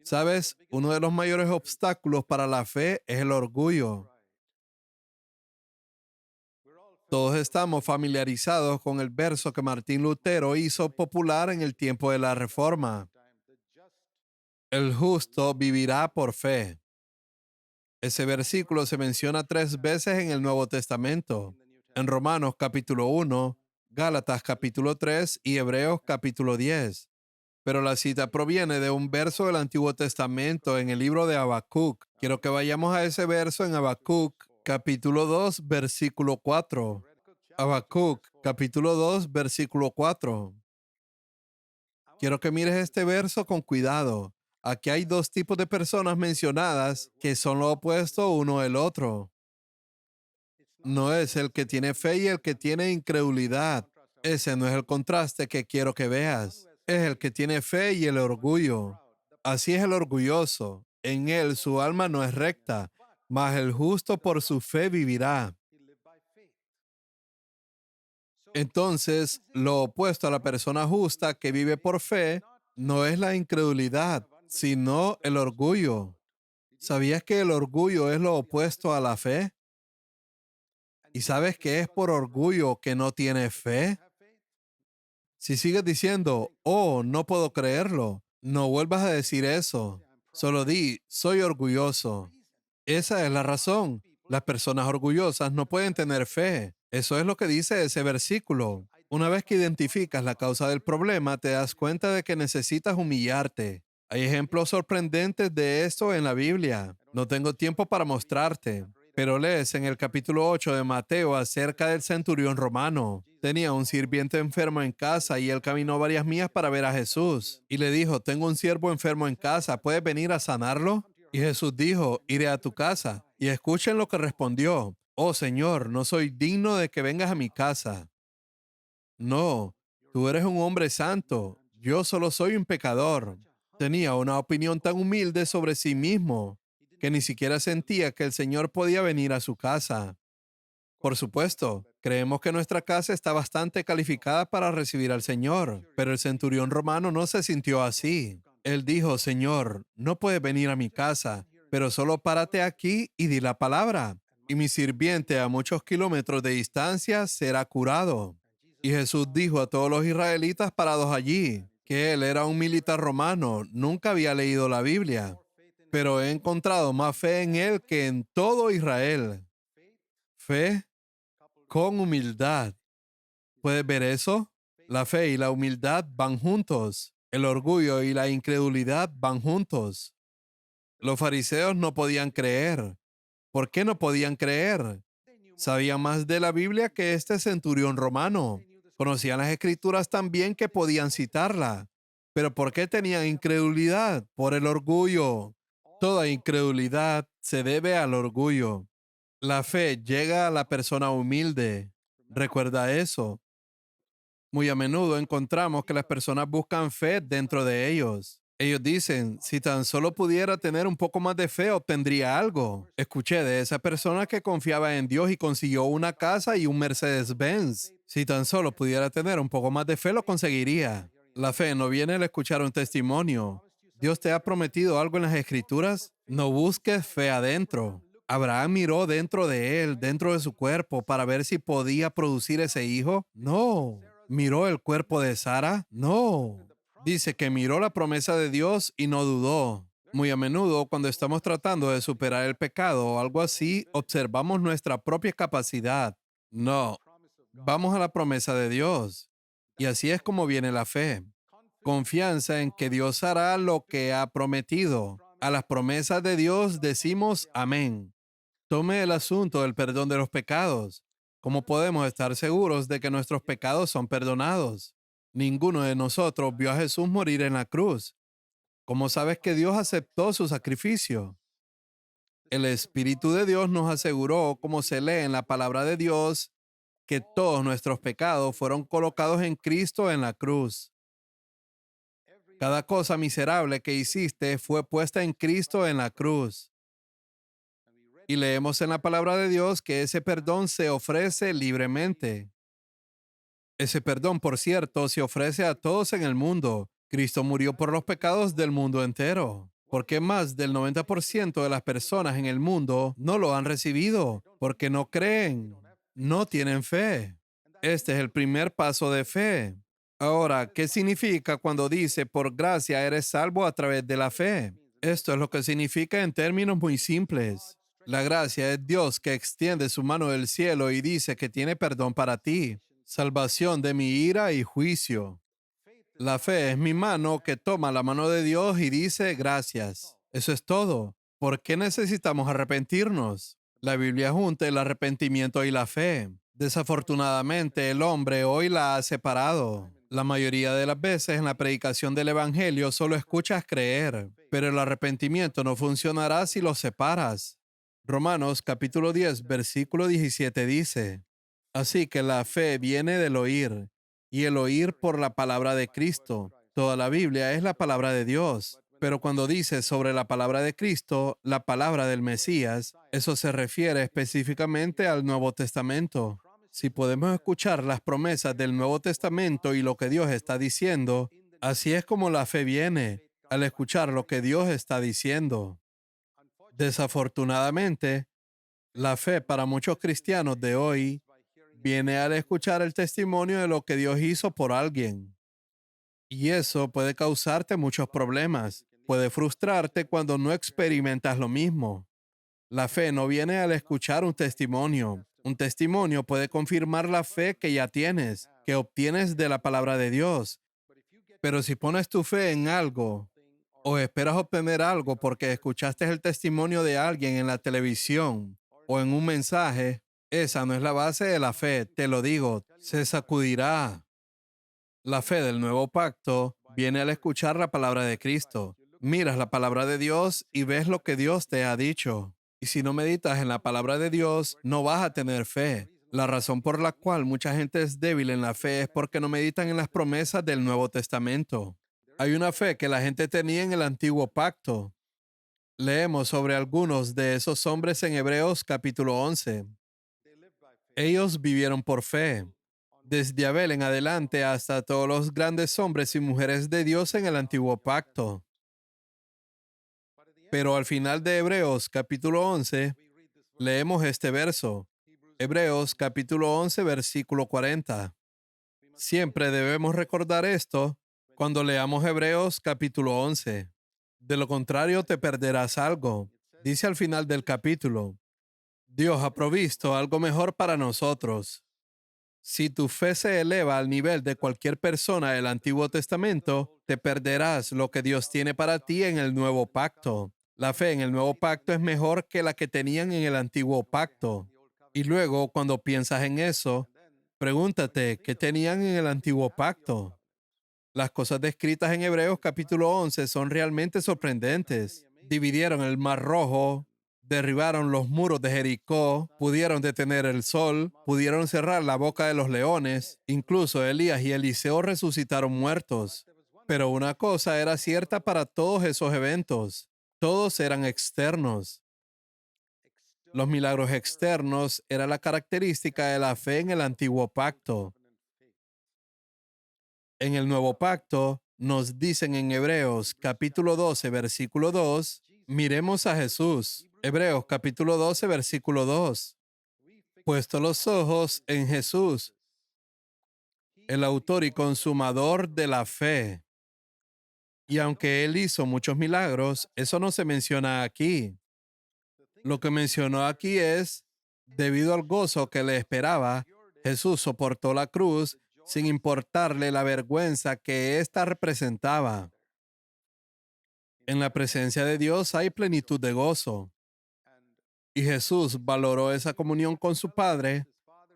¿Sabes? Uno de los mayores obstáculos para la fe es el orgullo. Todos estamos familiarizados con el verso que Martín Lutero hizo popular en el tiempo de la Reforma. El justo vivirá por fe. Ese versículo se menciona 3 veces en el Nuevo Testamento, en Romanos capítulo 1, Gálatas capítulo 3 y Hebreos capítulo 10. Pero la cita proviene de un verso del Antiguo Testamento en el libro de Habacuc. Quiero que vayamos a ese verso en Habacuc capítulo 2, versículo 4. Habacuc capítulo 2, versículo 4. Quiero que mires este verso con cuidado. Aquí hay dos tipos de personas mencionadas que son lo opuesto uno del otro. No es el que tiene fe y el que tiene incredulidad. Ese no es el contraste que quiero que veas. Es el que tiene fe y el orgullo. Así es el orgulloso. En él su alma no es recta, mas el justo por su fe vivirá. Entonces, lo opuesto a la persona justa que vive por fe no es la incredulidad, sino el orgullo. ¿Sabías que el orgullo es lo opuesto a la fe? ¿Y sabes que es por orgullo que no tiene fe? Si sigues diciendo, oh, no puedo creerlo, no vuelvas a decir eso. Solo di, soy orgulloso. Esa es la razón. Las personas orgullosas no pueden tener fe. Eso es lo que dice ese versículo. Una vez que identificas la causa del problema, te das cuenta de que necesitas humillarte. Hay ejemplos sorprendentes de esto en la Biblia. No tengo tiempo para mostrarte, pero lees en el capítulo 8 de Mateo acerca del centurión romano. Tenía un sirviente enfermo en casa y él caminó varias millas para ver a Jesús. Y le dijo, tengo un siervo enfermo en casa, ¿puedes venir a sanarlo? Y Jesús dijo, iré a tu casa. Y escuchen lo que respondió. Oh Señor, no soy digno de que vengas a mi casa. No, tú eres un hombre santo. Yo solo soy un pecador. Tenía una opinión tan humilde sobre sí mismo que ni siquiera sentía que el Señor podía venir a su casa. Por supuesto, creemos que nuestra casa está bastante calificada para recibir al Señor, pero el centurión romano no se sintió así. Él dijo, Señor, no puedes venir a mi casa, pero solo párate aquí y di la palabra, y mi sirviente a muchos kilómetros de distancia será curado. Y Jesús dijo a todos los israelitas parados allí, que él era un militar romano, nunca había leído la Biblia, pero he encontrado más fe en él que en todo Israel. Fe con humildad. ¿Puedes ver eso? La fe y la humildad van juntos. El orgullo y la incredulidad van juntos. Los fariseos no podían creer. ¿Por qué no podían creer? Sabían más de la Biblia que este centurión romano. Conocían las escrituras tan bien que podían citarla. Pero ¿por qué tenían incredulidad? Por el orgullo. Toda incredulidad se debe al orgullo. La fe llega a la persona humilde. Recuerda eso. Muy a menudo encontramos que las personas buscan fe dentro de ellos. Ellos dicen, si tan solo pudiera tener un poco más de fe, obtendría algo. Escuché de esa persona que confiaba en Dios y consiguió una casa y un Mercedes-Benz. Si tan solo pudiera tener un poco más de fe, lo conseguiría. La fe no viene al escuchar un testimonio. Dios te ha prometido algo en las escrituras. No busques fe adentro. Abraham miró dentro de él, dentro de su cuerpo, para ver si podía producir ese hijo. No. ¿Miró el cuerpo de Sara? No. Dice que miró la promesa de Dios y no dudó. Muy a menudo, cuando estamos tratando de superar el pecado o algo así, observamos nuestra propia capacidad. No. Vamos a la promesa de Dios. Y así es como viene la fe. Confianza en que Dios hará lo que ha prometido. A las promesas de Dios decimos amén. Tome el asunto del perdón de los pecados. ¿Cómo podemos estar seguros de que nuestros pecados son perdonados? Ninguno de nosotros vio a Jesús morir en la cruz. ¿Cómo sabes que Dios aceptó su sacrificio? El Espíritu de Dios nos aseguró, como se lee en la palabra de Dios, que todos nuestros pecados fueron colocados en Cristo en la cruz. Cada cosa miserable que hiciste fue puesta en Cristo en la cruz. Y leemos en la palabra de Dios que ese perdón se ofrece libremente. Ese perdón, por cierto, se ofrece a todos en el mundo. Cristo murió por los pecados del mundo entero. Porque más del 90% de las personas en el mundo no lo han recibido porque no creen, no tienen fe. Este es el primer paso de fe. Ahora, ¿qué significa cuando dice por gracia eres salvo a través de la fe? Esto es lo que significa en términos muy simples. La gracia es Dios que extiende su mano del cielo y dice que tiene perdón para ti, salvación de mi ira y juicio. La fe es mi mano que toma la mano de Dios y dice gracias. Eso es todo. ¿Por qué necesitamos arrepentirnos? La Biblia junta el arrepentimiento y la fe. Desafortunadamente, el hombre hoy la ha separado. La mayoría de las veces en la predicación del Evangelio solo escuchas creer, pero el arrepentimiento no funcionará si lo separas. Romanos capítulo 10, versículo 17 dice, así que la fe viene del oír y el oír por la palabra de Cristo. Toda la Biblia es la palabra de Dios. Pero cuando dice sobre la palabra de Cristo, la palabra del Mesías, eso se refiere específicamente al Nuevo Testamento. Si podemos escuchar las promesas del Nuevo Testamento y lo que Dios está diciendo, así es como la fe viene, al escuchar lo que Dios está diciendo. Desafortunadamente, la fe para muchos cristianos de hoy viene al escuchar el testimonio de lo que Dios hizo por alguien. Y eso puede causarte muchos problemas. Puede frustrarte cuando no experimentas lo mismo. La fe no viene al escuchar un testimonio. Un testimonio puede confirmar la fe que ya tienes, que obtienes de la palabra de Dios. Pero si pones tu fe en algo o esperas obtener algo porque escuchaste el testimonio de alguien en la televisión o en un mensaje, esa no es la base de la fe, te lo digo, se sacudirá. La fe del nuevo pacto viene al escuchar la palabra de Cristo. Miras la palabra de Dios y ves lo que Dios te ha dicho. Y si no meditas en la palabra de Dios, no vas a tener fe. La razón por la cual mucha gente es débil en la fe es porque no meditan en las promesas del Nuevo Testamento. Hay una fe que la gente tenía en el antiguo pacto. Leemos sobre algunos de esos hombres en Hebreos capítulo 11. Ellos vivieron por fe, desde Abel en adelante hasta todos los grandes hombres y mujeres de Dios en el antiguo pacto. Pero al final de Hebreos capítulo 11, leemos este verso. Hebreos capítulo 11, versículo 40. Siempre debemos recordar esto cuando leamos Hebreos capítulo 11. De lo contrario, te perderás algo. Dice al final del capítulo, Dios ha provisto algo mejor para nosotros. Si tu fe se eleva al nivel de cualquier persona del Antiguo Testamento, te perderás lo que Dios tiene para ti en el Nuevo Pacto. La fe en el Nuevo Pacto es mejor que la que tenían en el Antiguo Pacto. Y luego, cuando piensas en eso, pregúntate, ¿qué tenían en el Antiguo Pacto? Las cosas descritas en Hebreos capítulo 11 son realmente sorprendentes. Dividieron el Mar Rojo, derribaron los muros de Jericó, pudieron detener el sol, pudieron cerrar la boca de los leones, incluso Elías y Eliseo resucitaron muertos. Pero una cosa era cierta para todos esos eventos. Todos eran externos. Los milagros externos era la característica de la fe en el antiguo pacto. En el nuevo pacto, nos dicen en Hebreos capítulo 12, versículo 2, miremos a Jesús. Hebreos capítulo 12, versículo 2. Puesto los ojos en Jesús, el autor y consumador de la fe. Y aunque él hizo muchos milagros, eso no se menciona aquí. Lo que mencionó aquí es, debido al gozo que le esperaba, Jesús soportó la cruz sin importarle la vergüenza que ésta representaba. En la presencia de Dios hay plenitud de gozo. Y Jesús valoró esa comunión con su Padre,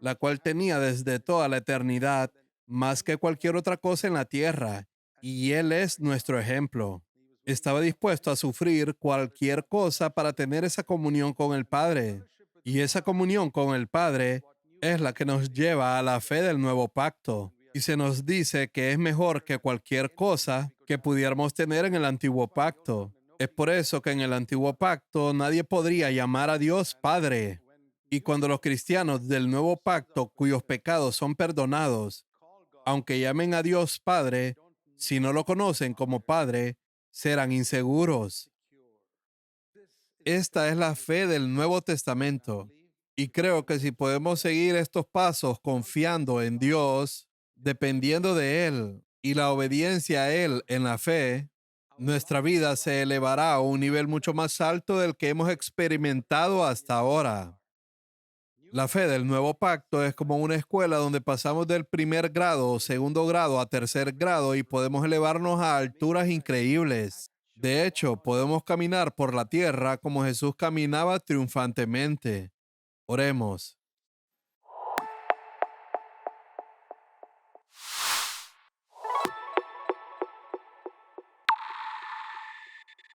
la cual tenía desde toda la eternidad, más que cualquier otra cosa en la tierra. Y Él es nuestro ejemplo. Estaba dispuesto a sufrir cualquier cosa para tener esa comunión con el Padre. Y esa comunión con el Padre es la que nos lleva a la fe del nuevo pacto. Y se nos dice que es mejor que cualquier cosa que pudiéramos tener en el antiguo pacto. Es por eso que en el antiguo pacto nadie podría llamar a Dios Padre. Y cuando los cristianos del nuevo pacto, cuyos pecados son perdonados, aunque llamen a Dios Padre, si no lo conocen como Padre, serán inseguros. Esta es la fe del Nuevo Testamento. Y creo que si podemos seguir estos pasos confiando en Dios, dependiendo de Él y la obediencia a Él en la fe, nuestra vida se elevará a un nivel mucho más alto del que hemos experimentado hasta ahora. La fe del nuevo pacto es como una escuela donde pasamos del primer grado o segundo grado a tercer grado y podemos elevarnos a alturas increíbles. De hecho, podemos caminar por la tierra como Jesús caminaba triunfantemente. Oremos.